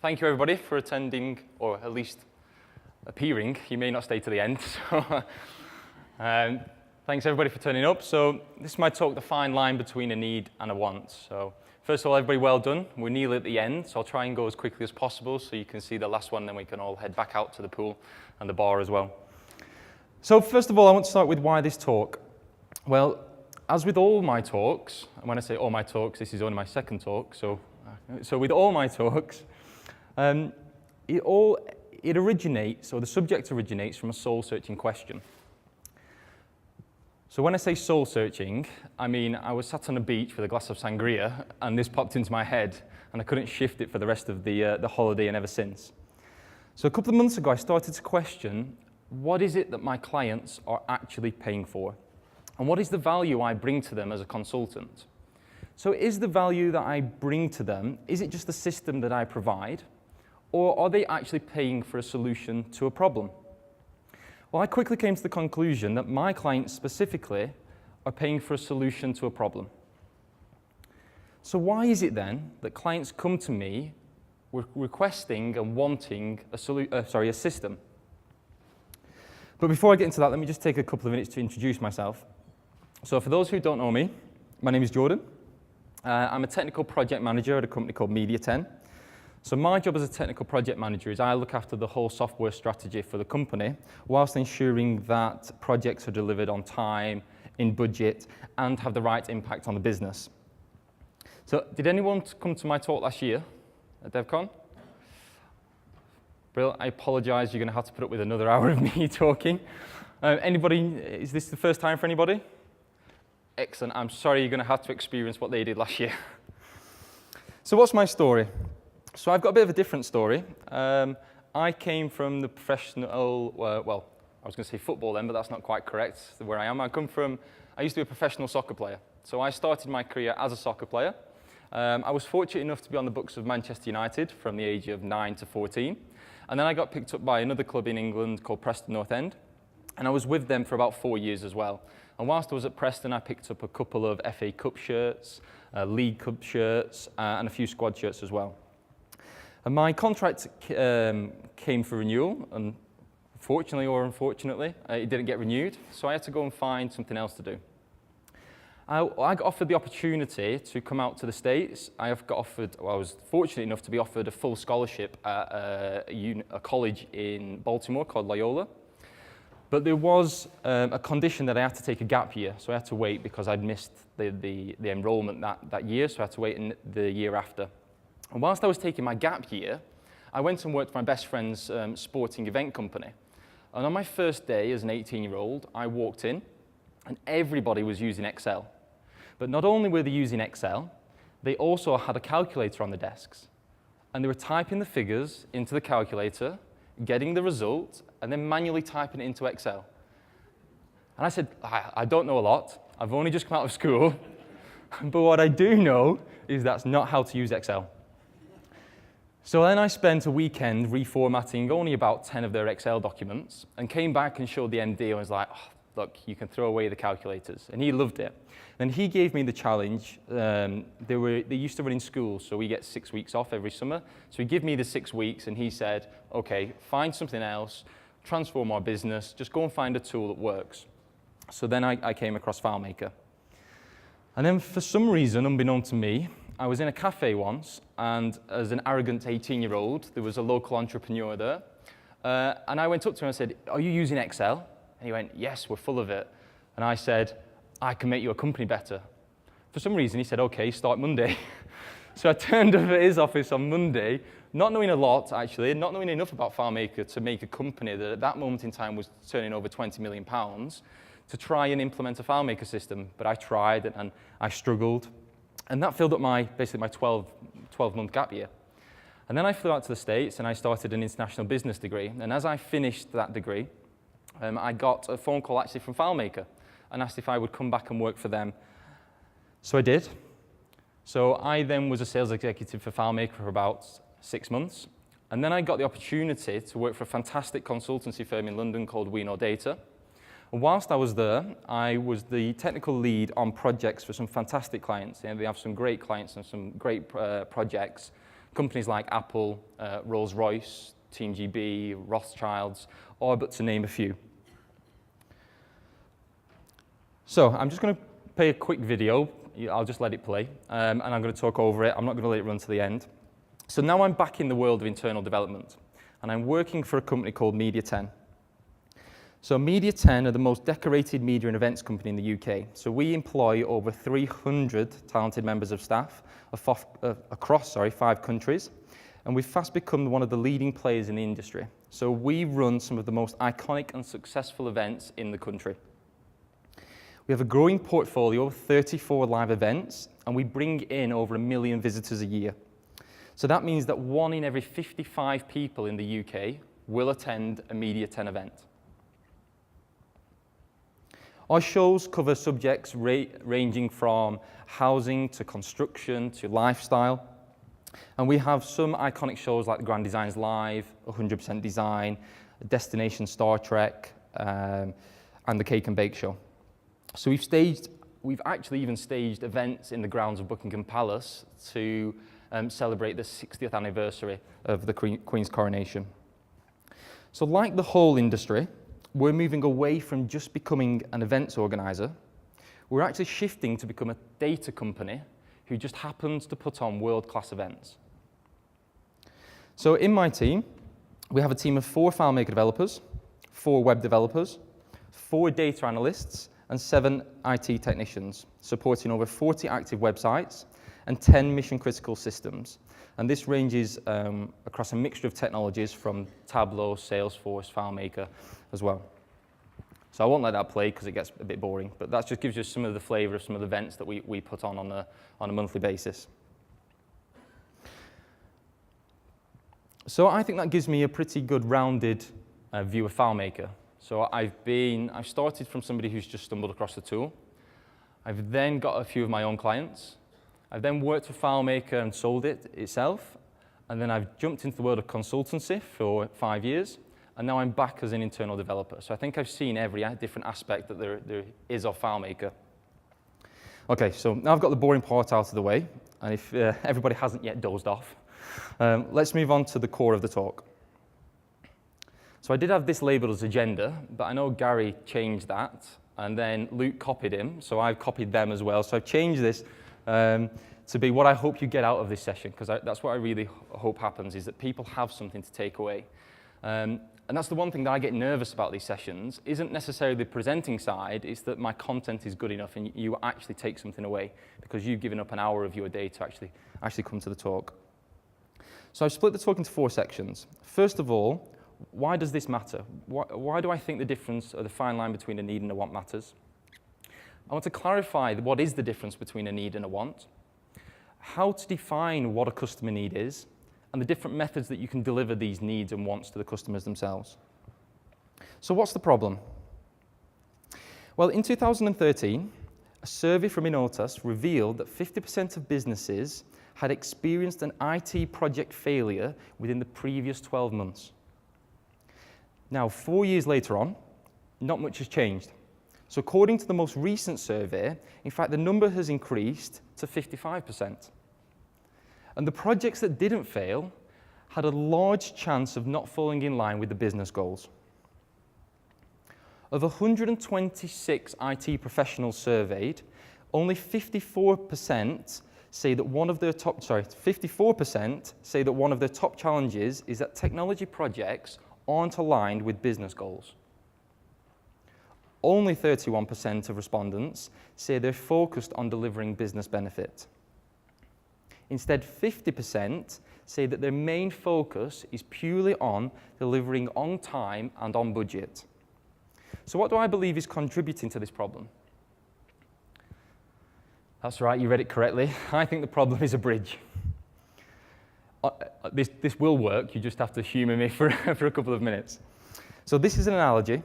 thank you everybody for attending, or at least appearing. You may not stay to the end. So, thanks everybody for turning up. So this is my talk, the fine line between a need and a want. So first of all, everybody well done. We're nearly at the end, so I'll try and go as quickly as possible so you can see the last one, then we can all head back out to the pool and the bar as well. So first of all, I want to start with why this talk. Well, as with all my talks, and when I say all my talks, this is only my second talk, so with all my talks, it originates, or the subject originates from a soul-searching question. So when I say soul-searching, I mean I was sat on a beach with a glass of sangria, and this popped into my head, and I couldn't shift it for the rest of the holiday and ever since. So a couple of months ago, I started to question, what is it that my clients are actually paying for? And what is the value I bring to them as a consultant? So is the value that I bring to them, is it just the system that I provide? Or are they actually paying for a solution to a problem? Well, I quickly came to the conclusion that my clients specifically are paying for a solution to a problem. So why is it then that clients come to me requesting and wanting a system? But before I get into that, let me just take a couple of minutes to introduce myself. So for those who don't know me, my name is Jordan. I'm a technical project manager at a company called Media 10. So my job as a technical project manager is I look after the whole software strategy for the company, whilst ensuring that projects are delivered on time, in budget, and have the right impact on the business. So did anyone come to my talk last year at DevCon? Brilliant. I apologize, you're going to have to put up with another hour of me talking. Anybody, is this the first time for anybody? Excellent. I'm sorry you're going to have to experience what they did last year. So what's my story? So I've got a bit of a different story. I came from the professional, well, I was going to say football then, but that's not quite correct where I am. I used to be a professional soccer player. So I started my career as a soccer player. I was fortunate enough to be on the books of Manchester United from the age of 9 to 14. And then I got picked up by another club in England called Preston North End. And I was with them for about 4 years as well. And whilst I was at Preston, I picked up a couple of FA Cup shirts, League Cup shirts, and a few squad shirts as well. And my contract came for renewal, and fortunately or unfortunately, it didn't get renewed. So I had to go and find something else to do. I got offered the opportunity to come out to the States. I was fortunate enough to be offered a full scholarship at a college in Baltimore called Loyola. But there was a condition that I had to take a gap year, so I had to wait because I'd missed the enrollment that year, so I had to wait in the year after. And whilst I was taking my gap year, I went and worked for my best friend's sporting event company. And on my first day as an 18-year-old, I walked in, and everybody was using Excel. But not only were they using Excel, they also had a calculator on the desks. And they were typing the figures into the calculator, getting the result, and then manually typing it into Excel. And I said, I don't know a lot. I've only just come out of school. But what I do know is that's not how to use Excel. So then I spent a weekend reformatting only about 10 of their Excel documents and came back and showed the MD and was like, oh, look, you can throw away the calculators. And he loved it. And he gave me the challenge. They used to run in schools, so we get 6 weeks off every summer. So he gave me the 6 weeks, and he said, OK, find something else, transform our business, just go and find a tool that works. So then I came across FileMaker. And then for some reason, unbeknown to me, I was in a cafe once, and as an arrogant 18-year-old, there was a local entrepreneur there. And I went up to him and said, are you using Excel? And he went, yes, we're full of it. And I said, I can make your company better. For some reason, he said, OK, start Monday. So I turned up at his office on Monday, not knowing a lot, actually, not knowing enough about FileMaker to make a company that at that moment in time was turning over £20 million, to try and implement a FileMaker system. But I tried, and I struggled. And that filled up basically my 12-month gap year. And then I flew out to the States, and I started an international business degree. And as I finished that degree, I got a phone call actually from FileMaker and asked if I would come back and work for them. So I did. So I then was a sales executive for FileMaker for about 6 months. And then I got the opportunity to work for a fantastic consultancy firm in London called We Know Data. And whilst I was there, I was the technical lead on projects for some fantastic clients. And they have some great clients and some great projects Companies like Apple, Rolls-Royce, Team GB, Rothschilds, or but to name a few. So I'm just going to play a quick video. I'll just let it play, and I'm going to talk over it. I'm not going to let it run to the end. So now I'm back in the world of internal development, and I'm working for a company called Media 10. So Media 10 are the most decorated media and events company in the UK. So we employ over 300 talented members of staff across 5 countries, and we've fast become one of the leading players in the industry. So we run some of the most iconic and successful events in the country. We have a growing portfolio of 34 live events, and we bring in over 1 million visitors a year. So that means that 1 in every 55 people in the UK will attend a Media 10 event. Our shows cover subjects ranging from housing to construction to lifestyle. And we have some iconic shows like the Grand Designs Live, 100% Design, Destination Star Trek, and the Cake and Bake Show. So we've actually even staged events in the grounds of Buckingham Palace to celebrate the 60th anniversary of the Queen's coronation. So like the whole industry, we're moving away from just becoming an events organizer. We're actually shifting to become a data company who just happens to put on world-class events. So in my team, we have a team of 4 FileMaker developers, 4 web developers, 4 data analysts, and 7 IT technicians, supporting over 40 active websites and 10 mission-critical systems. And this ranges across a mixture of technologies from Tableau, Salesforce, FileMaker as well. So I won't let that play because it gets a bit boring, but that just gives you some of the flavor of some of the events that we put on a monthly basis. So I think that gives me a pretty good rounded view of FileMaker. So I've started from somebody who's just stumbled across the tool. I've then got a few of my own clients. I've then worked for FileMaker and sold it itself. And then I've jumped into the world of consultancy for 5 years. And now I'm back as an internal developer. So I think I've seen every different aspect that there is of FileMaker. OK, so now I've got the boring part out of the way. And if everybody hasn't yet dozed off, let's move on to the core of the talk. So I did have this labeled as agenda, but I know Gary changed that. And then Luke copied him, so I've copied them as well. So I've changed this to be what I hope you get out of this session, because that's what I really hope happens, is that people have something to take away. And that's the one thing that I get nervous about these sessions, isn't necessarily the presenting side, it's that my content is good enough and you actually take something away, because you've given up an hour of your day to actually come to the talk. So I've split the talk into 4 sections. First of all, why does this matter? Why do I think the difference, or the fine line between a need and a want matters? I want to clarify what is the difference between a need and a want, how to define what a customer need is, and the different methods that you can deliver these needs and wants to the customers themselves. So what's the problem? Well, in 2013, a survey from Innotas revealed that 50% of businesses had experienced an IT project failure within the previous 12 months. Now, 4 years later on, not much has changed. So according to the most recent survey, in fact, the number has increased to 55%. And the projects that didn't fail had a large chance of not falling in line with the business goals. Of 126 IT professionals surveyed, only 54% say that one of their top, 54% say that one of their top challenges is that technology projects aren't aligned with business goals. Only 31% of respondents say they're focused on delivering business benefit. Instead, 50% say that their main focus is purely on delivering on time and on budget. So what do I believe is contributing to this problem? That's right, you read it correctly. I think the problem is a bridge. This will work, you just have to humor me for a couple of minutes. So this is an analogy.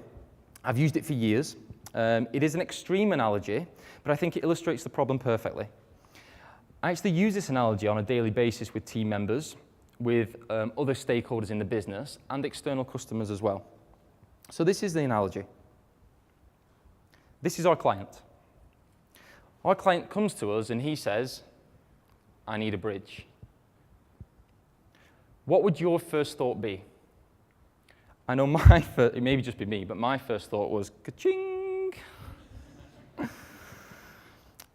I've used it for years. It is an extreme analogy, but I think it illustrates the problem perfectly. I actually use this analogy on a daily basis with team members, with other stakeholders in the business, and external customers as well. So this is the analogy. This is our client. Our client comes to us and he says, I need a bridge. What would your first thought be? I know my first, it may just be me, but my first thought was, ka-ching!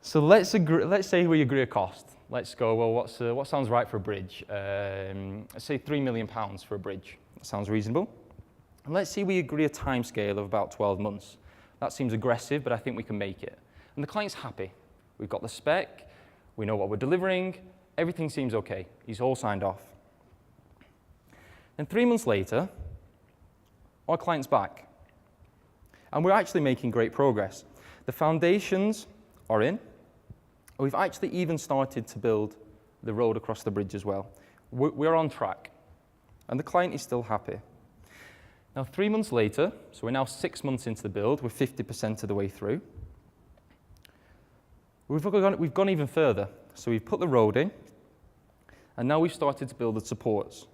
So let's say we agree a cost. Let's go, well, what sounds right for a bridge? Let's say £3 million for a bridge. That sounds reasonable. And let's say we agree a timescale of about 12 months. That seems aggressive, but I think we can make it. And the client's happy. We've got the spec, we know what we're delivering, everything seems okay. He's all signed off. And 3 months later, our client's back. And we're actually making great progress. The foundations are in. We've actually even started to build the road across the bridge as well. We're on track. And the client is still happy. Now, 3 months later, so we're now 6 months into the build, we're 50% of the way through. We've gone even further. So we've put the road in, and now we've started to build the supports.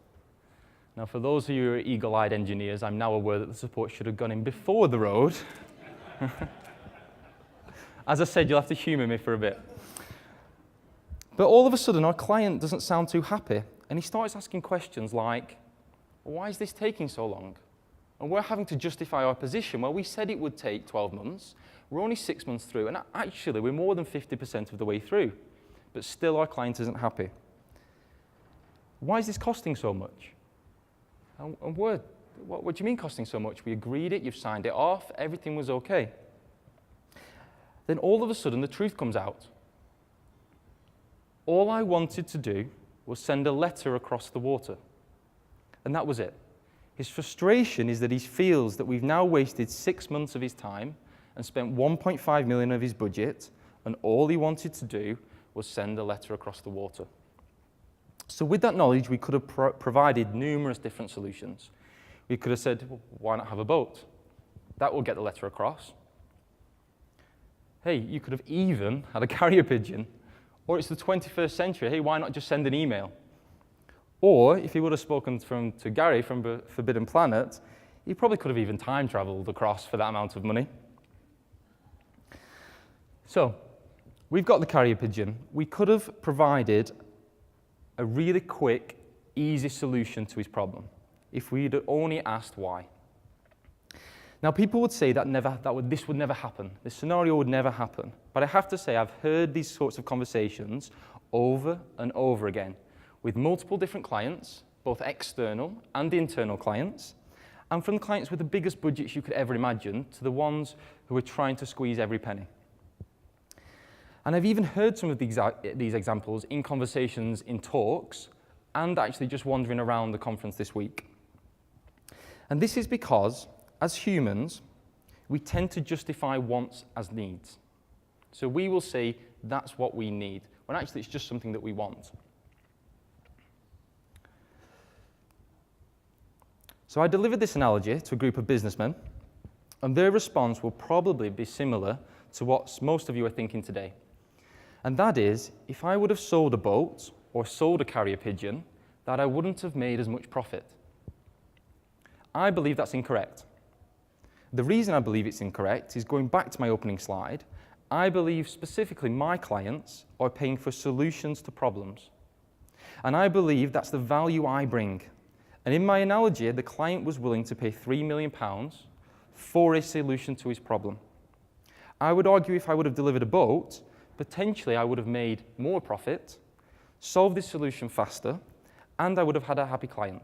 Now, for those of you who are eagle-eyed engineers, I'm now aware that the support should have gone in before the road. As I said, you'll have to humor me for a bit. But all of a sudden, our client doesn't sound too happy, and he starts asking questions like, why is this taking so long? And we're having to justify our position. Well, we said it would take 12 months. We're only 6 months through, and actually, we're more than 50% of the way through. But still, our client isn't happy. Why is this costing so much? And what do you mean costing so much? We agreed it, you've signed it off, everything was okay. Then all of a sudden, the truth comes out. All I wanted to do was send a letter across the water. And that was it. His frustration is that he feels that we've now wasted 6 months of his time and spent 1.5 million of his budget, and all he wanted to do was send a letter across the water. So with that knowledge, we could have provided numerous different solutions. We could have said, well, why not have a boat? That will get the letter across. Hey, you could have even had a carrier pigeon. Or it's the 21st century. Hey, why not just send an email? Or if he would have spoken to Gary from Forbidden Planet, he probably could have even time traveled across for that amount of money. So we've got the carrier pigeon. We could have provided a really quick, easy solution to his problem if we'd only asked why. Now, people would say this would never happen. This scenario would never happen. But I have to say, I've heard these sorts of conversations over and over again with multiple different clients, both external and internal clients, and from the clients with the biggest budgets you could ever imagine to the ones who are trying to squeeze every penny. And I've even heard some of these examples in conversations in talks and actually just wandering around the conference this week. And this is because, as humans, we tend to justify wants as needs. So we will say, that's what we need, when actually it's just something that we want. So I delivered this analogy to a group of businessmen, and their response will probably be similar to what most of you are thinking today. And that is, if I would have sold a boat or sold a carrier pigeon, that I wouldn't have made as much profit. I believe that's incorrect. The reason I believe it's incorrect is going back to my opening slide. I believe specifically my clients are paying for solutions to problems. And I believe that's the value I bring. And in my analogy, the client was willing to pay £3 million for a solution to his problem. I would argue if I would have delivered a boat, potentially I would have made more profit, solved this solution faster, and I would have had a happy client.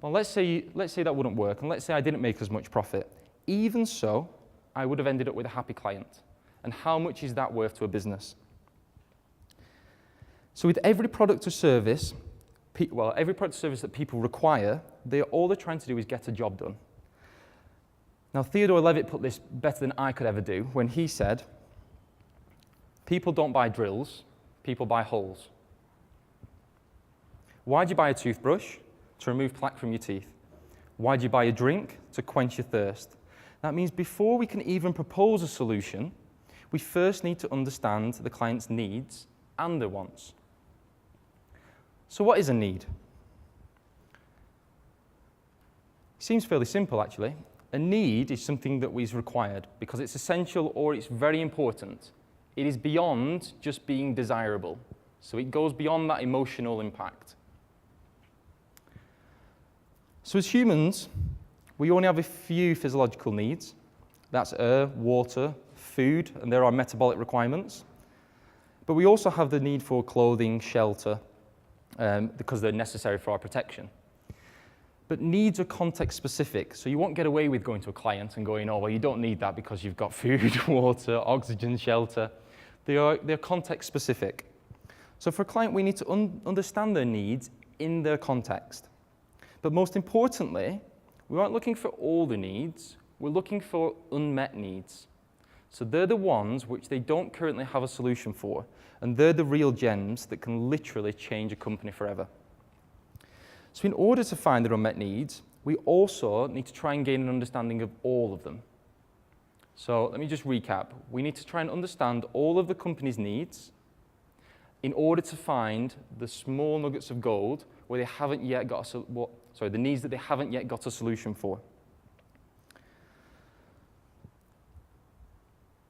Well, let's say that wouldn't work, and let's say I didn't make as much profit. Even so, I would have ended up with a happy client. And how much is that worth to a business? So with every product or service, that people require, all they're trying to do is get a job done. Now, Theodore Levitt put this better than I could ever do when he said, people don't buy drills, people buy holes. Why do you buy a toothbrush? To remove plaque from your teeth. Why do you buy a drink? To quench your thirst. That means before we can even propose a solution, we first need to understand the client's needs and their wants. So what is a need? It seems fairly simple, actually. A need is something that is required because it's essential or it's very important. It is beyond just being desirable. So it goes beyond that emotional impact. So as humans, we only have a few physiological needs. That's air, water, food, and there are metabolic requirements. But we also have the need for clothing, shelter, because they're necessary for our protection. But needs are context specific, so you won't get away with going to a client and going, oh, well, you don't need that because you've got food, water, oxygen, shelter. They're context specific. So for a client, we need to understand their needs in their context. But most importantly, we aren't looking for all the needs, we're looking for unmet needs. So they're the ones which they don't currently have a solution for, and they're the real gems that can literally change a company forever. So in order to find their unmet needs, we also need to try and gain an understanding of all of them. So let me just recap. We need to try and understand all of the company's needs in order to find the small nuggets of gold where they haven't yet got the needs that they haven't yet got a solution for.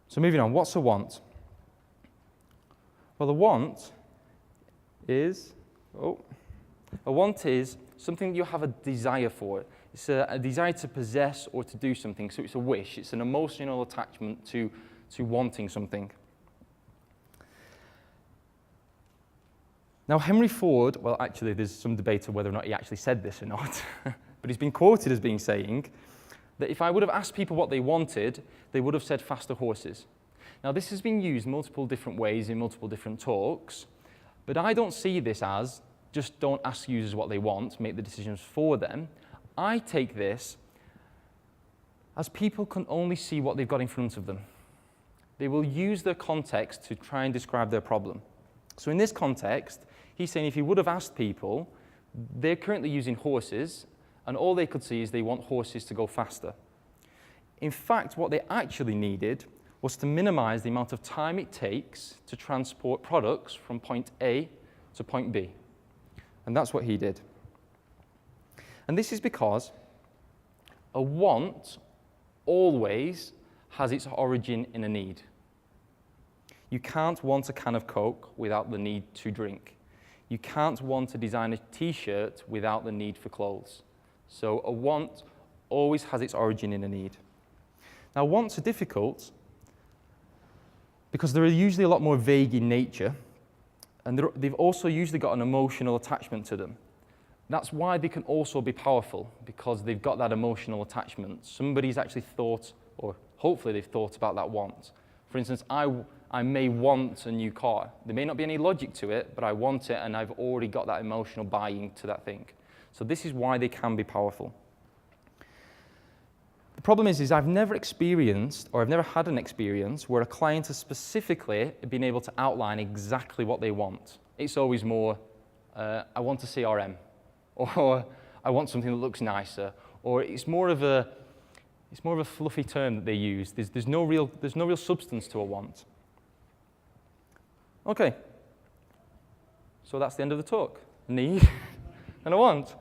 So moving on, what's a want? Well, a want is something you have a desire for. It's a desire to possess or to do something, so it's a wish. It's an emotional attachment to wanting something. Now, Henry Ford, well, actually, there's some debate on whether or not he actually said this or not, but he's been quoted as being saying that if I would have asked people what they wanted, they would have said faster horses. Now, this has been used multiple different ways in multiple different talks, but I don't see this as just don't ask users what they want, make the decisions for them. I take this as people can only see what they've got in front of them. They will use their context to try and describe their problem. So in this context, he's saying if he would have asked people, they're currently using horses, and all they could see is they want horses to go faster. In fact, what they actually needed was to minimize the amount of time it takes to transport products from point A to point B. And that's what he did. And this is because a want always has its origin in a need. You can't want a can of Coke without the need to drink. You can't want to design a t-shirt without the need for clothes. So a want always has its origin in a need. Now, wants are difficult because they're usually a lot more vague in nature, and they've also usually got an emotional attachment to them. That's why they can also be powerful, because they've got that emotional attachment. Somebody's actually thought, or hopefully they've thought about that want. For instance, I may want a new car. There may not be any logic to it, but I want it, and I've already got that emotional buying to that thing. So this is why they can be powerful. The problem is I've never experienced, or I've never had an experience where a client has specifically been able to outline exactly what they want. It's always more, I want a CRM, or I want something that looks nicer, or it's more of a fluffy term that they use. There's no real substance to a want. Okay, so that's the end of the talk. A need and a want.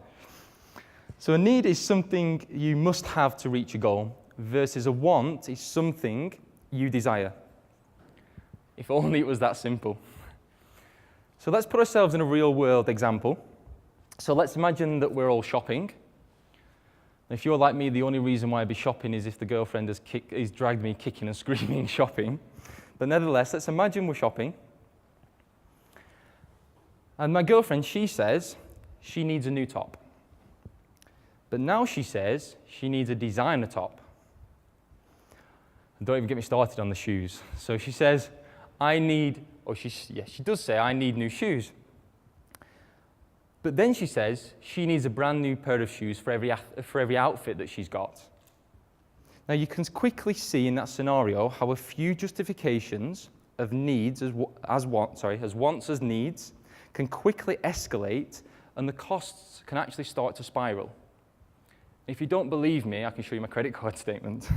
So a need is something you must have to reach a goal, versus a want is something you desire. If only it was that simple. So let's put ourselves in a real-world example. So let's imagine that we're all shopping. If you're like me, the only reason why I'd be shopping is if the girlfriend has dragged me kicking and screaming shopping. But nevertheless, let's imagine we're shopping. And my girlfriend, she says she needs a new top. But now she says she needs a designer top. And don't even get me started on the shoes. So she says, she does say, I need new shoes. But then she says she needs a brand new pair of shoes for every outfit that she's got. Now you can quickly see in that scenario how a few justifications of needs as wants as needs can quickly escalate, and the costs can actually start to spiral. If you don't believe me, I can show you my credit card statement.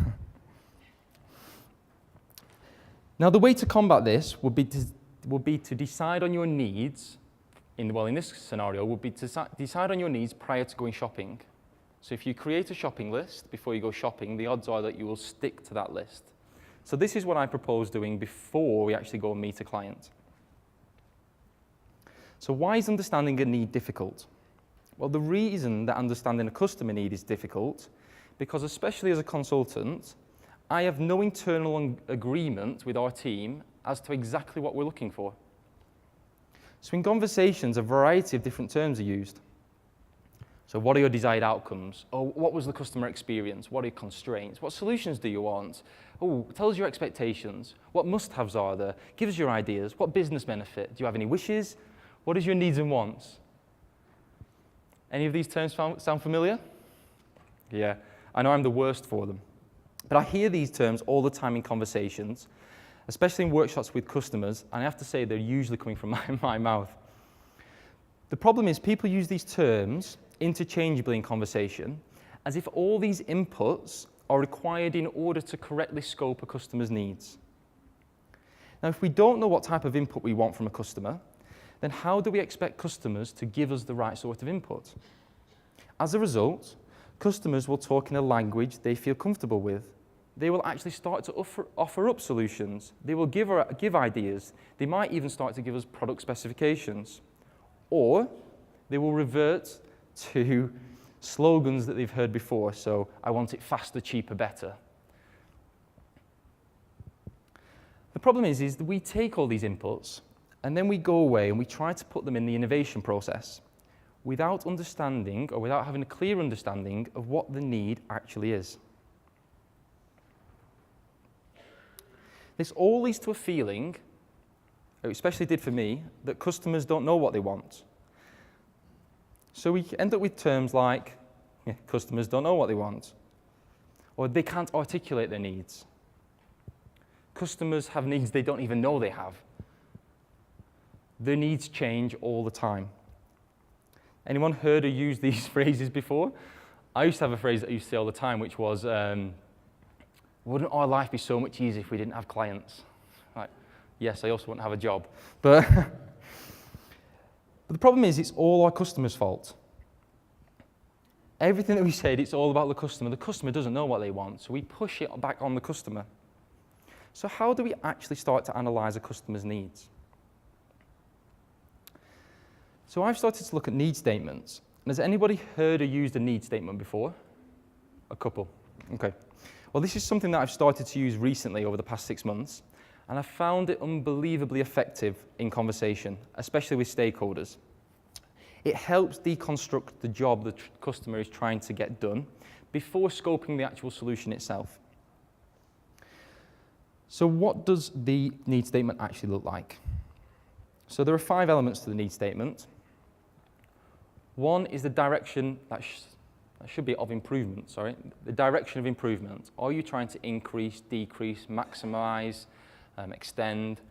Now, the way to combat this would be to decide on your needs. In this scenario, would be to decide on your needs prior to going shopping. So if you create a shopping list before you go shopping, the odds are that you will stick to that list. So this is what I propose doing before we actually go and meet a client. So why is understanding a need difficult? Well, the reason that understanding a customer need is difficult, because especially as a consultant, I have no internal agreement with our team as to exactly what we're looking for. So in conversations, a variety of different terms are used. So what are your desired outcomes? Oh, what was the customer experience? What are your constraints? What solutions do you want? Oh, tell us your expectations. What must-haves are there? Give us your ideas. What business benefit? Do you have any wishes? What is your needs and wants? Any of these terms sound familiar? Yeah, I know I'm the worst for them. But I hear these terms all the time in conversations, especially in workshops with customers, and I have to say they're usually coming from my mouth. The problem is people use these terms interchangeably in conversation as if all these inputs are required in order to correctly scope a customer's needs. Now, if we don't know what type of input we want from a customer, then how do we expect customers to give us the right sort of input? As a result, customers will talk in a language they feel comfortable with. They will actually start to offer up solutions. They will give ideas. They might even start to give us product specifications. Or they will revert to slogans that they've heard before. So, I want it faster, cheaper, better. The problem is that we take all these inputs and then we go away and we try to put them in the innovation process without understanding or without having a clear understanding of what the need actually is. This all leads to a feeling, it especially did for me, that customers don't know what they want. So we end up with terms like, customers don't know what they want, or they can't articulate their needs. Customers have needs they don't even know they have. Their needs change all the time. Anyone heard or used these phrases before? I used to have a phrase that I used to say all the time, which was, wouldn't our life be so much easier if we didn't have clients? Like, yes, I also wouldn't have a job. But the problem is, it's all our customer's fault. Everything that we said, it's all about the customer. The customer doesn't know what they want, so we push it back on the customer. So how do we actually start to analyze a customer's needs? So I've started to look at need statements. And has anybody heard or used a need statement before? A couple. Okay. Well, this is something that I've started to use recently over the past 6 months, and I've found it unbelievably effective in conversation, especially with stakeholders. It helps deconstruct the job the customer is trying to get done before scoping the actual solution itself. So what does the need statement actually look like? So there are 5 elements to the need statement. One is the direction that should be of improvement, sorry. The direction of improvement. Are you trying to increase, decrease, maximize, extend?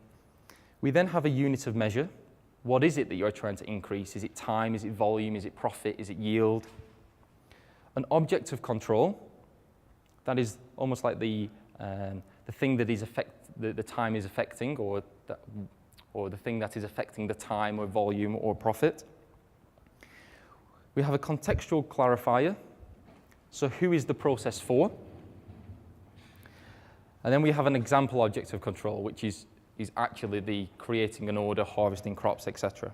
We then have a unit of measure. What is it that you're trying to increase? Is it time? Is it volume? Is it profit? Is it yield? An object of control. That is almost like the thing that is the time is affecting, or the thing that is affecting the time or volume or profit. We have a contextual clarifier. So who is the process for? And then we have an example object of control, which is actually the creating an order, harvesting crops, etc.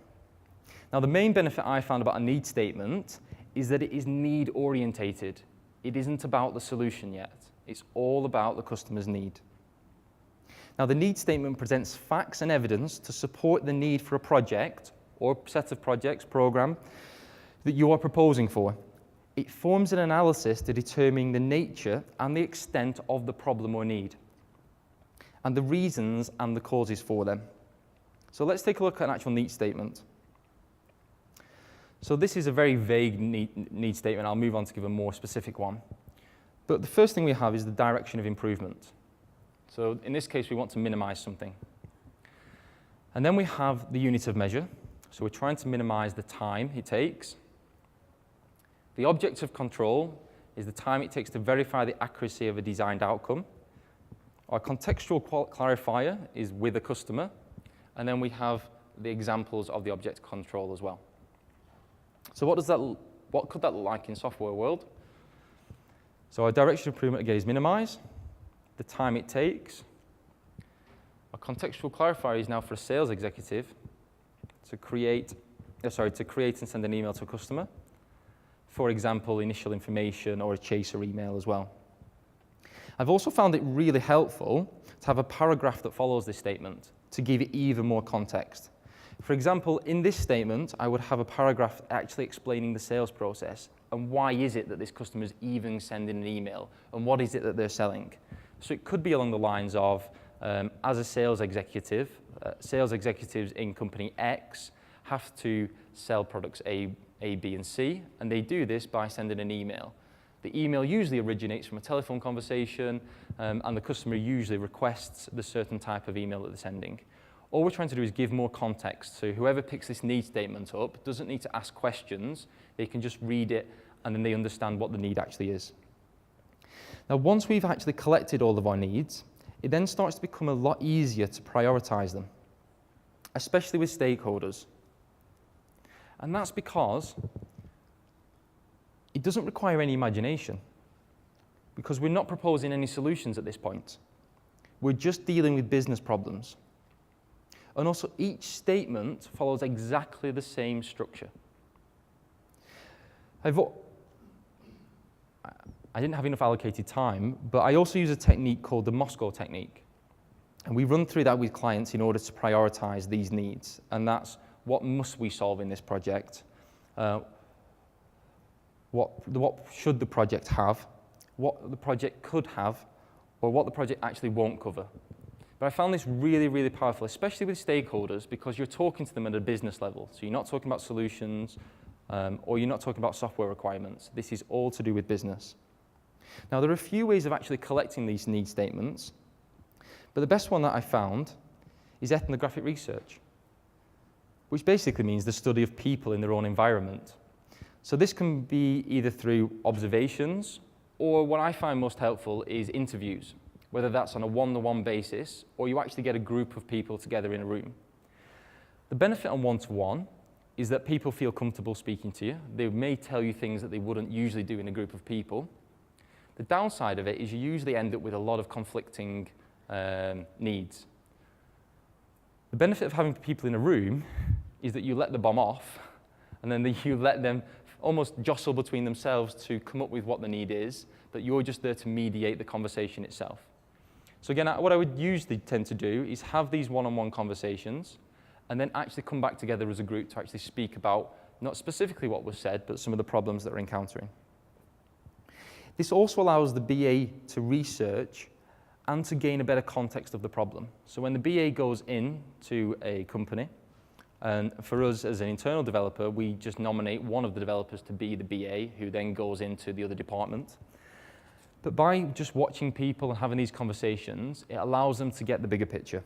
Now, the main benefit I found about a need statement is that it is need-orientated. It isn't about the solution yet. It's all about the customer's need. Now, the need statement presents facts and evidence to support the need for a project or set of projects, program, that you are proposing for. It forms an analysis to determine the nature and the extent of the problem or need, and the reasons and the causes for them. So let's take a look at an actual need statement. So this is a very vague need statement. I'll move on to give a more specific one. But the first thing we have is the direction of improvement. So in this case, we want to minimize something. And then we have the unit of measure. So we're trying to minimize the time it takes. The object of control is the time it takes to verify the accuracy of a designed outcome. Our contextual clarifier is with a customer. And then we have the examples of the object of control as well. So what could that look like in software world? So our direction of improvement again is minimize, the time it takes. Our contextual clarifier is now for a sales executive to create and send an email to a customer. for example, initial information or a chaser email as well. I've also found it really helpful to have a paragraph that follows this statement to give it even more context. For example, in this statement, I would have a paragraph actually explaining the sales process and why is it that this customer is even sending an email and what is it that they're selling. So it could be along the lines of, as a sales executive, sales executives in company X have to sell products A, B, and C, and they do this by sending an email. The email usually originates from a telephone conversation, and the customer usually requests the certain type of email that they're sending. All we're trying to do is give more context, so whoever picks this need statement up doesn't need to ask questions. They can just read it, and then they understand what the need actually is. Now, once we've actually collected all of our needs, it then starts to become a lot easier to prioritize them, especially with stakeholders. And that's because it doesn't require any imagination, because we're not proposing any solutions at this point. We're just dealing with business problems. And also, each statement follows exactly the same structure. I didn't have enough allocated time, but I also use a technique called the Moscow technique. And we run through that with clients in order to prioritize these needs. And that's what must we solve in this project? What should the project have? What the project could have? Or what the project actually won't cover? But I found this really, really powerful, especially with stakeholders, because you're talking to them at a business level. So you're not talking about solutions, or you're not talking about software requirements. This is all to do with business. Now, there are a few ways of actually collecting these need statements, but the best one that I found is ethnographic research, which basically means the study of people in their own environment. So this can be either through observations, or what I find most helpful is interviews, whether that's on a one-to-one basis, or you actually get a group of people together in a room. The benefit on one-to-one is that people feel comfortable speaking to you. They may tell you things that they wouldn't usually do in a group of people. The downside of it is you usually end up with a lot of conflicting needs. The benefit of having people in a room is that you let the bomb off, and then you let them almost jostle between themselves to come up with what the need is, but you're just there to mediate the conversation itself. So again, what I would usually tend to do is have these one-on-one conversations and then actually come back together as a group to actually speak about not specifically what was said, but some of the problems that we're encountering. This also allows the BA to research and to gain a better context of the problem. So when the BA goes into a company, and for us as an internal developer, we just nominate one of the developers to be the BA, who then goes into the other department. But by just watching people and having these conversations, it allows them to get the bigger picture.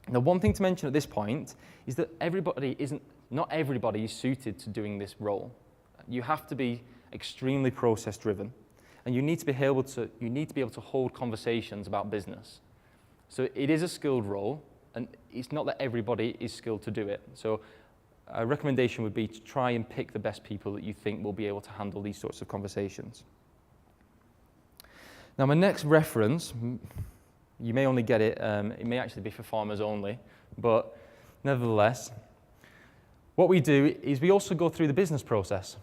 Now, one thing to mention at this point is that not everybody is suited to doing this role. You have to be extremely process-driven, and you need to be able to hold conversations about business. So it is a skilled role, and it's not that everybody is skilled to do it. So a recommendation would be to try and pick the best people that you think will be able to handle these sorts of conversations. Now, my next reference, you may only get it, it may actually be for farmers only, but nevertheless, what we do is we also go through the business process.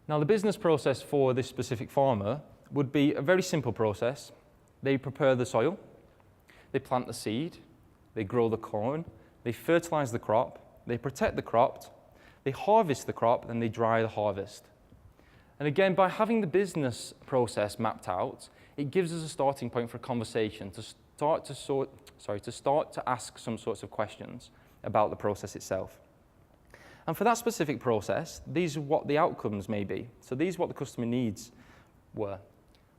Now, the business process for this specific farmer would be a very simple process. They prepare the soil, they plant the seed, they grow the corn, they fertilize the crop, they protect the crop, they harvest the crop, and they dry the harvest. And again, by having the business process mapped out, it gives us a starting point for a conversation to start to ask some sorts of questions about the process itself. And for that specific process, these are what the outcomes may be. So these are what the customer needs were.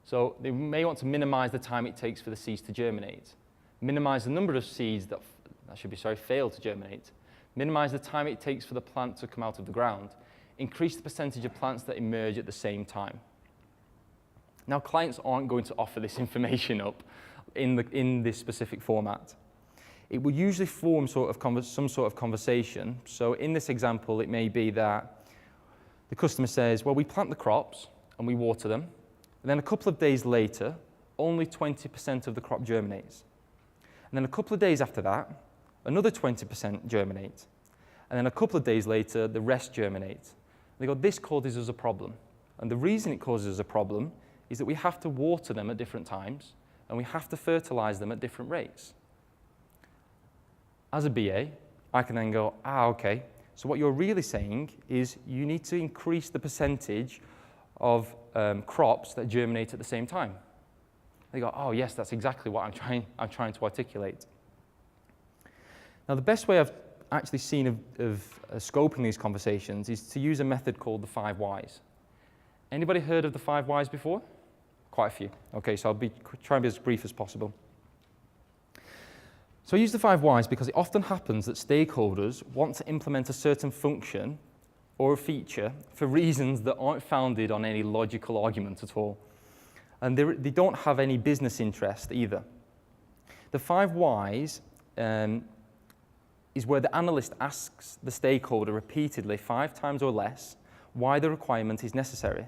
So they may want to minimize the time it takes for the seeds to germinate, minimize the number of seeds that fail to germinate, minimize the time it takes for the plant to come out of the ground, increase the percentage of plants that emerge at the same time. Now, clients aren't going to offer this information up in this specific format. It will usually form some sort of conversation. So in this example, it may be that the customer says, well, we plant the crops and we water them, and then a couple of days later, only 20% of the crop germinates. And then a couple of days after that, another 20% germinate. And then a couple of days later, the rest germinate. They go, this causes us a problem. And the reason it causes us a problem is that we have to water them at different times, and we have to fertilize them at different rates. As a BA, I can then go, okay, so what you're really saying is you need to increase the percentage of crops that germinate at the same time. They go, oh yes, that's exactly what I'm trying to articulate. Now the best way I've actually seen of scoping these conversations is to use a method called the 5 whys. Anybody heard of the 5 whys before? Quite a few. Okay, so I'll try and be as brief as possible. So I use the 5 whys because it often happens that stakeholders want to implement a certain function or a feature for reasons that aren't founded on any logical argument at all. And they don't have any business interest either. The 5 whys is where the analyst asks the stakeholder repeatedly 5 times or less why the requirement is necessary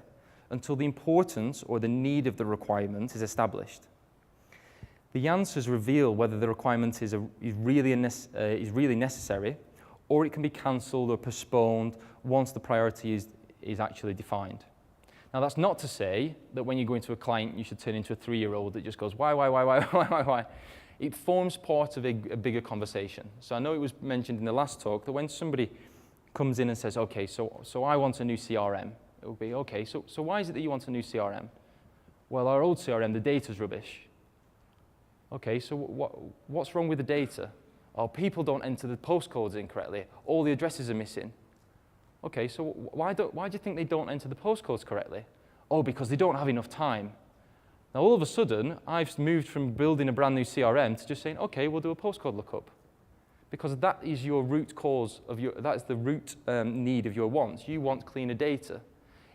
until the importance or the need of the requirement is established. The answers reveal whether the requirement is really necessary, or it can be cancelled or postponed once the priority is actually defined. Now that's not to say that when you go into a client you should turn into a 3-year-old that just goes why. It forms part of a bigger conversation. So I know it was mentioned in the last talk that when somebody comes in and says, okay, so I want a new CRM, it will be, okay, so why is it that you want a new CRM? Well, our old CRM, the data's rubbish. Okay, so what's wrong with the data? Oh, people don't enter the postcodes incorrectly. All the addresses are missing. Okay, so why do you think they don't enter the postcodes correctly? Oh, because they don't have enough time. Now, all of a sudden, I've moved from building a brand new CRM to just saying, okay, we'll do a postcode lookup. Because that is your root cause that is the root need of your wants. You want cleaner data.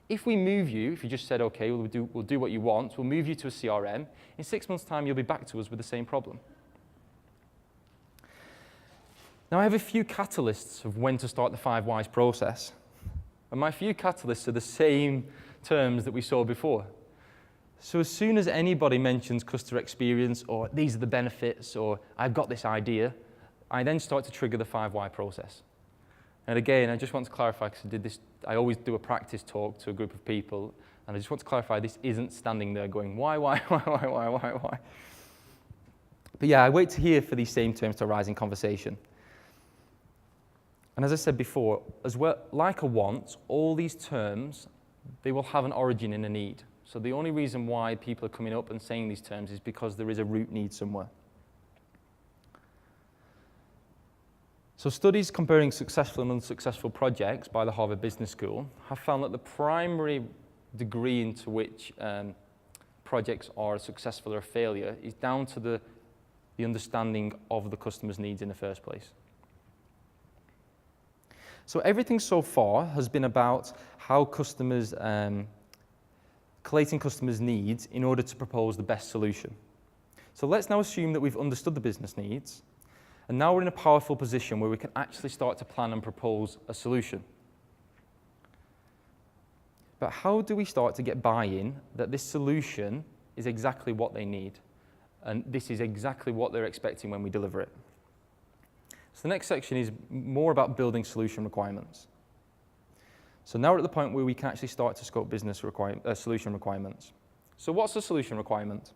If we move you, if you just said, okay, we'll do what you want, we'll move you to a CRM, in 6 months' time, you'll be back to us with the same problem. Now, I have a few catalysts of when to start the 5 whys process. And my few catalysts are the same terms that we saw before. So as soon as anybody mentions customer experience, or these are the benefits, or I've got this idea, I then start to trigger the 5 why process. And again, I just want to clarify, because I always do a practice talk to a group of people, and I just want to clarify, this isn't standing there going, why? But yeah, I wait to hear for these same terms to arise in conversation. And as I said before, as well, like a want, all these terms, they will have an origin in a need. So the only reason why people are coming up and saying these terms is because there is a root need somewhere. So studies comparing successful and unsuccessful projects by the Harvard Business School have found that the primary degree into which projects are successful or a failure is down to the understanding of the customer's needs in the first place. So everything so far has been about how customers, collating customers' needs in order to propose the best solution. So let's now assume that we've understood the business needs, and now we're in a powerful position where we can actually start to plan and propose a solution. But how do we start to get buy-in that this solution is exactly what they need, and this is exactly what they're expecting when we deliver it? So the next section is more about building solution requirements. So now we're at the point where we can actually start to scope business solution requirements. So what's a solution requirement?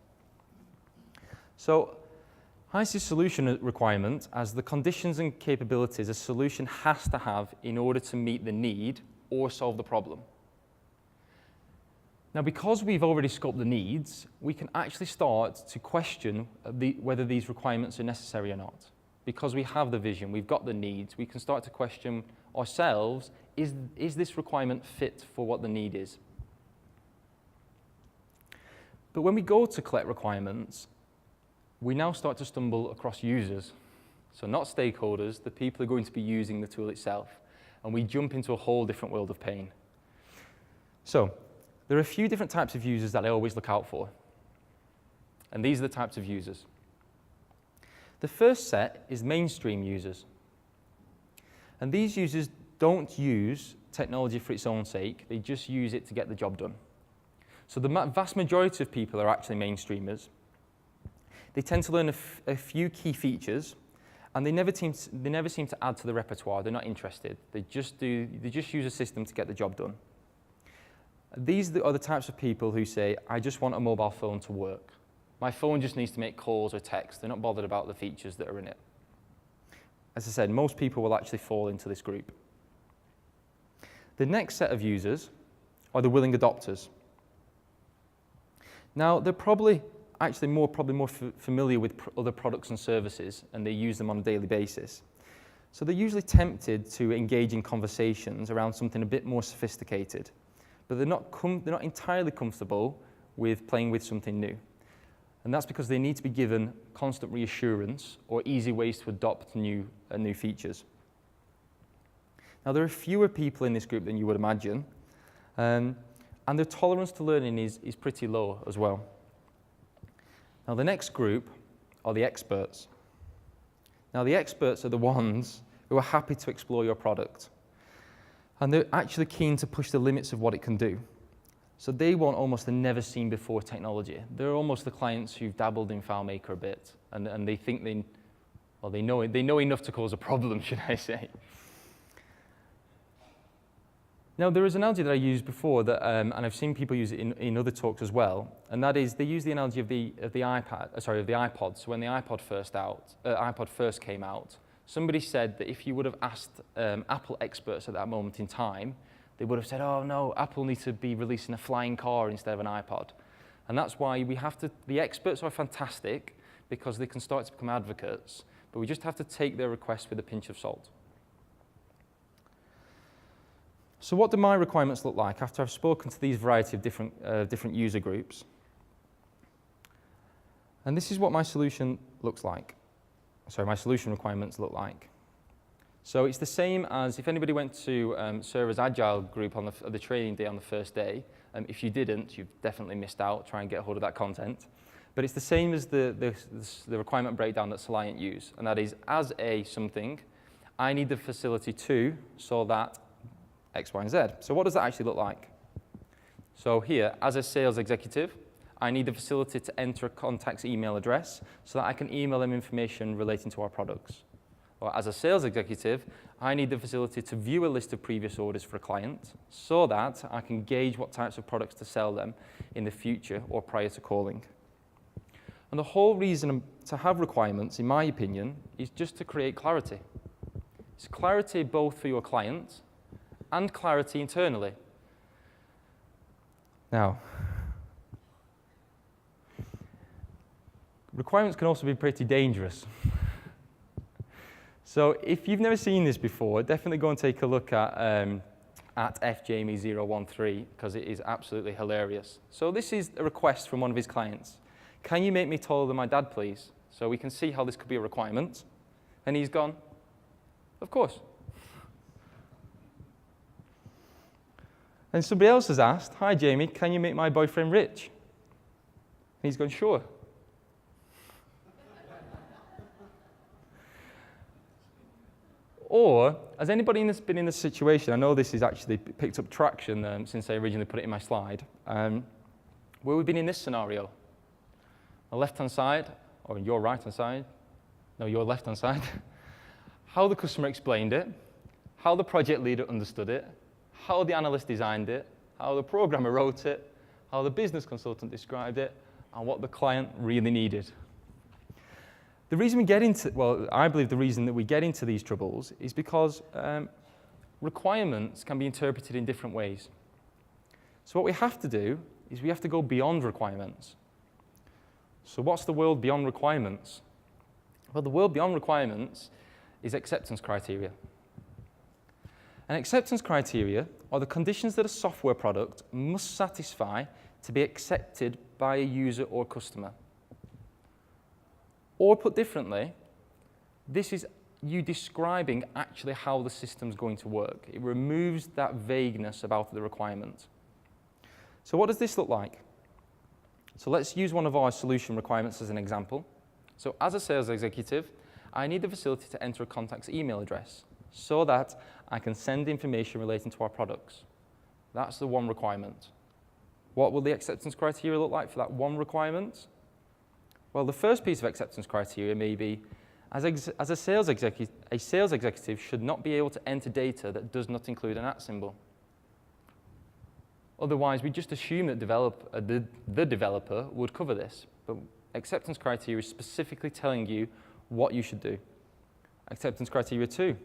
So I see solution requirement as the conditions and capabilities a solution has to have in order to meet the need or solve the problem. Now, because we've already scoped the needs, we can actually start to question whether these requirements are necessary or not. Because we have the vision, we've got the needs, we can start to question ourselves, is this requirement fit for what the need is? But when we go to collect requirements, we now start to stumble across users. So not stakeholders, the people who are going to be using the tool itself. And we jump into a whole different world of pain. So there are a few different types of users that I always look out for. And these are the types of users. The first set is mainstream users. And these users don't use technology for its own sake. They just use it to get the job done. So the vast majority of people are actually mainstreamers. They tend to learn a few key features, And they never seem to add to the repertoire. They're not interested. They just use a system to get the job done. These are the types of people who say, I just want a mobile phone to work. My phone just needs to make calls or text. They're not bothered about the features that are in it. As I said, most people will actually fall into this group. The next set of users are the willing adopters. Now, they're probably more familiar with other products and services, and they use them on a daily basis. So they're usually tempted to engage in conversations around something a bit more sophisticated, but they're not entirely comfortable with playing with something new. And that's because they need to be given constant reassurance or easy ways to adopt new features. Now, there are fewer people in this group than you would imagine, and their tolerance to learning is pretty low as well. Now, the next group are the experts. Now, the experts are the ones who are happy to explore your product, and they're actually keen to push the limits of what it can do. So they want almost a never-seen-before technology. They're almost the clients who've dabbled in FileMaker a bit, and they think they know enough to cause a problem, should I say. Now, there is an analogy that I used before, that, and I've seen people use it in other talks as well, and that is they use the analogy of the iPod. So when the iPod first came out, somebody said that if you would have asked Apple experts at that moment in time, they would have said, oh no, Apple needs to be releasing a flying car instead of an iPod. And that's why the experts are fantastic because they can start to become advocates, but we just have to take their requests with a pinch of salt. So what do my requirements look like after I've spoken to these variety of different user groups? And this is what my solution looks like. Sorry, my solution requirements look like. So it's the same as if anybody went to Sarah's Agile group on the training day on the first day. If you didn't, you've definitely missed out. Try and get hold of that content. But it's the same as the requirement breakdown that Soliant use, and that is, as a something, I need the facility to, so that X, Y, and Z. So what does that actually look like? So here, as a sales executive, I need the facility to enter a contact's email address so that I can email them information relating to our products. Or as a sales executive, I need the facility to view a list of previous orders for a client so that I can gauge what types of products to sell them in the future or prior to calling. And the whole reason to have requirements, in my opinion, is just to create clarity. It's clarity both for your client and clarity internally. Now, requirements can also be pretty dangerous. So if you've never seen this before, definitely go and take a look at FJamie013 because it is absolutely hilarious. So this is a request from one of his clients. Can you make me taller than my dad, please? So we can see how this could be a requirement. And he's gone, of course. And somebody else has asked, hi Jamie, can you make my boyfriend rich? And he's gone, sure. Or, has anybody been in this situation, I know this has actually picked up traction since I originally put it in my slide, where we've been in this scenario. On the left-hand side, or your right-hand side, no, your left-hand side, how the customer explained it, how the project leader understood it, how the analyst designed it, how the programmer wrote it, how the business consultant described it, and what the client really needed. The reason we get into, well, I believe the reason that we get into these troubles is because requirements can be interpreted in different ways. So what we have to do is we have to go beyond requirements. So what's the world beyond requirements? Well, the world beyond requirements is acceptance criteria. And acceptance criteria are the conditions that a software product must satisfy to be accepted by a user or customer. Or put differently, this is you describing actually how the system's going to work. It removes that vagueness about the requirement. So what does this look like? So let's use one of our solution requirements as an example. So as a sales executive, I need the facility to enter a contact's email address so that I can send information relating to our products. That's the one requirement. What will the acceptance criteria look like for that one requirement? Well, the first piece of acceptance criteria may be, As a sales executive should not be able to enter data that does not include an @ symbol. Otherwise, we just assume that the developer would cover this. But acceptance criteria is specifically telling you what you should do. Acceptance criteria 2.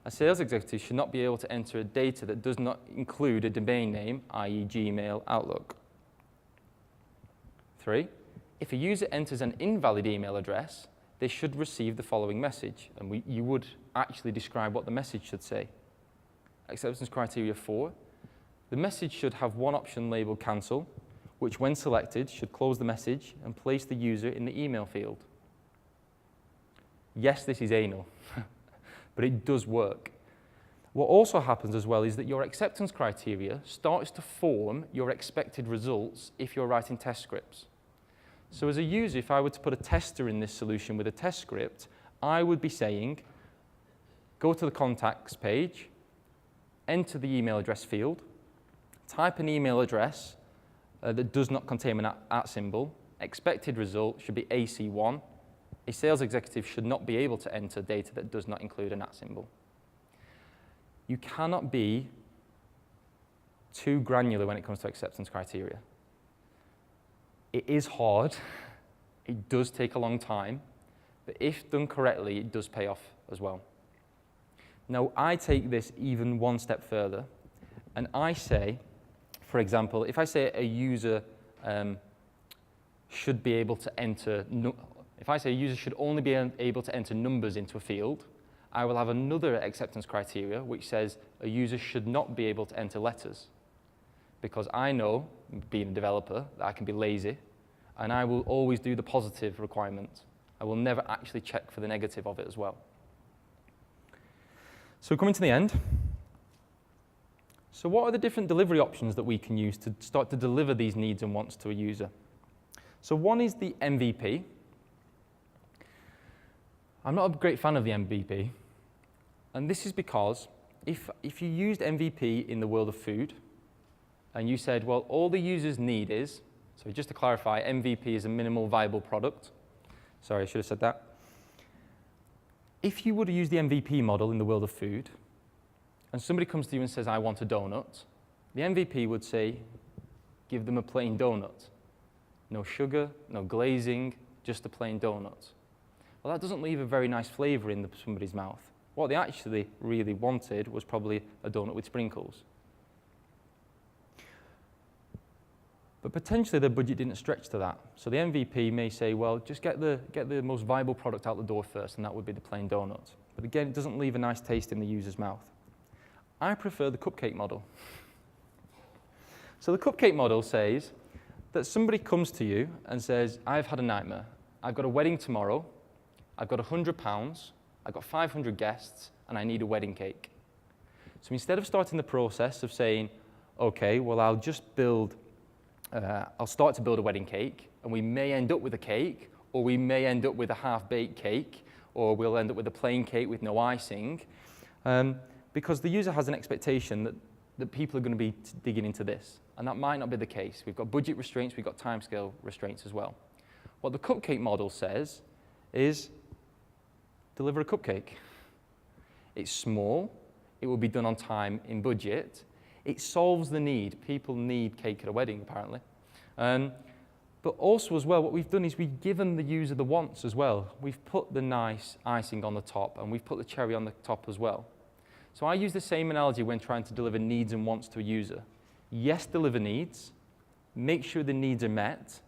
A sales executive should not be able to enter data that does not include a domain name, i.e. Gmail, Outlook. 3. If a user enters an invalid email address, they should receive the following message. And you would actually describe what the message should say. Acceptance criteria 4. The message should have one option labeled cancel, which when selected should close the message and place the user in the email field. Yes, this is anal, but it does work. What also happens as well is that your acceptance criteria starts to form your expected results if you're writing test scripts. So as a user, if I were to put a tester in this solution with a test script, I would be saying, go to the contacts page, enter the email address field, type an email address that does not contain an @ symbol. Expected result should be AC1. A sales executive should not be able to enter data that does not include an @ symbol. You cannot be too granular when it comes to acceptance criteria. It is hard. It does take a long time. But if done correctly, it does pay off as well. Now, I take this even one step further. And I say, for example, if I say a user should be able to enter, if I say a user should only be able to enter numbers into a field, I will have another acceptance criteria which says a user should not be able to enter letters. Because I know, being a developer, that I can be lazy, and I will always do the positive requirement. I will never actually check for the negative of it as well. So coming to the end. So what are the different delivery options that we can use to start to deliver these needs and wants to a user? So one is the MVP. I'm not a great fan of the MVP. And this is because if you used MVP in the world of food, and you said, well, all the users need is, so just to clarify, MVP is a minimal viable product. Sorry, I should have said that. If you would use the MVP model in the world of food, and somebody comes to you and says, I want a donut, the MVP would say, give them a plain donut. No sugar, no glazing, just a plain donut. Well, that doesn't leave a very nice flavor in somebody's mouth. What they actually really wanted was probably a donut with sprinkles. But potentially their budget didn't stretch to that. So the MVP may say, well, just get the most viable product out the door first, and that would be the plain donut. But again, it doesn't leave a nice taste in the user's mouth. I prefer the cupcake model. So the cupcake model says that somebody comes to you and says, I've had a nightmare. I've got a wedding tomorrow. I've got £100. I've got 500 guests, and I need a wedding cake. So instead of starting the process of saying, okay, well, I'll start to build a wedding cake, and we may end up with a cake, or we may end up with a half-baked cake, or we'll end up with a plain cake with no icing, because the user has an expectation that people are going to be digging into this, and that might not be the case. We've got budget restraints, we've got timescale restraints as well. What the cupcake model says is deliver a cupcake. It's small, it will be done on time in budget. It solves the need. People need cake at a wedding, apparently. But also as well, what we've done is we've given the user the wants as well. We've put the nice icing on the top, and we've put the cherry on the top as well. So I use the same analogy when trying to deliver needs and wants to a user. Yes, deliver needs. Make sure the needs are met.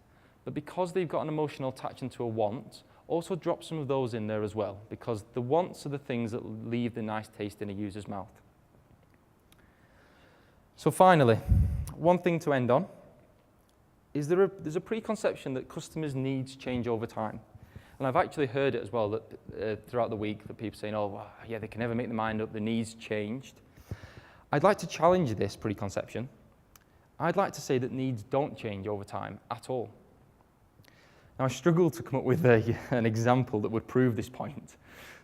But because they've got an emotional attachment to a want, also drop some of those in there as well, because the wants are the things that leave the nice taste in a user's mouth. So finally, one thing to end on is there's a preconception that customers' needs change over time. And I've actually heard it as well that, throughout the week, that people saying, oh, well, yeah, they can never make their mind up, the needs changed. I'd like to challenge this preconception. I'd like to say that needs don't change over time at all. Now, I struggled to come up with an example that would prove this point.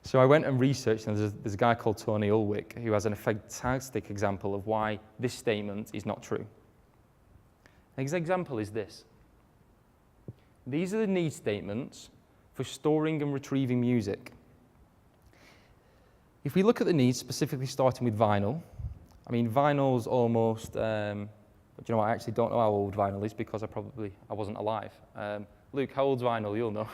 So I went and researched, and there's a guy called Tony Ulwick who has a fantastic example of why this statement is not true. His example is this. These are the need statements for storing and retrieving music. If we look at the needs, specifically starting with vinyl, I mean, vinyl's almost, but you know what, I actually don't know how old vinyl is because I wasn't alive. Luke, how old's vinyl? You'll know.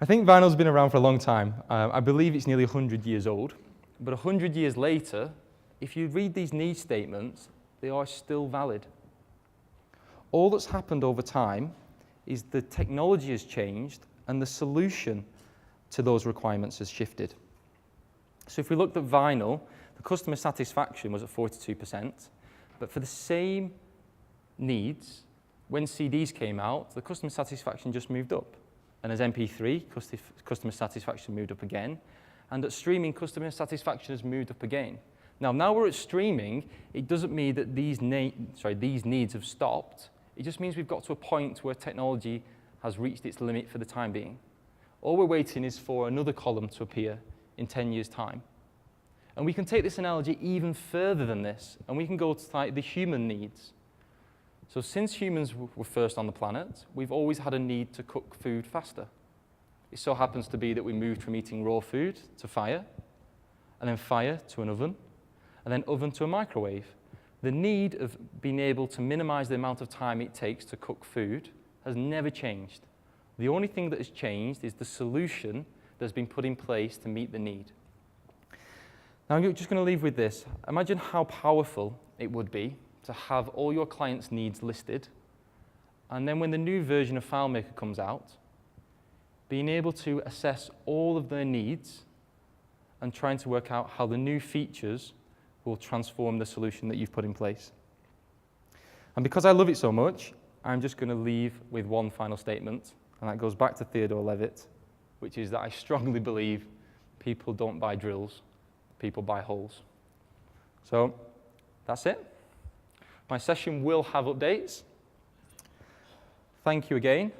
I think vinyl's been around for a long time. I believe it's nearly 100 years old. But 100 years later, if you read these needs statements, they are still valid. All that's happened over time is the technology has changed and the solution to those requirements has shifted. So if we looked at vinyl, the customer satisfaction was at 42%, but for the same needs, when CDs came out, the customer satisfaction just moved up. And as MP3, customer satisfaction moved up again. And at streaming, customer satisfaction has moved up again. Now we're at streaming, it doesn't mean that these needs have stopped. It just means we've got to a point where technology has reached its limit for the time being. All we're waiting is for another column to appear in 10 years' time. And we can take this analogy even further than this, and we can go to like the human needs. So since humans were first on the planet, we've always had a need to cook food faster. It so happens to be that we moved from eating raw food to fire, and then fire to an oven, and then oven to a microwave. The need of being able to minimize the amount of time it takes to cook food has never changed. The only thing that has changed is the solution that's been put in place to meet the need. Now I'm just going to leave with this. Imagine how powerful it would be to have all your clients' needs listed, and then when the new version of FileMaker comes out, being able to assess all of their needs and trying to work out how the new features will transform the solution that you've put in place. And because I love it so much, I'm just going to leave with one final statement, and that goes back to Theodore Levitt, which is that I strongly believe people don't buy drills, people buy holes. So that's it. My session will have updates. Thank you again.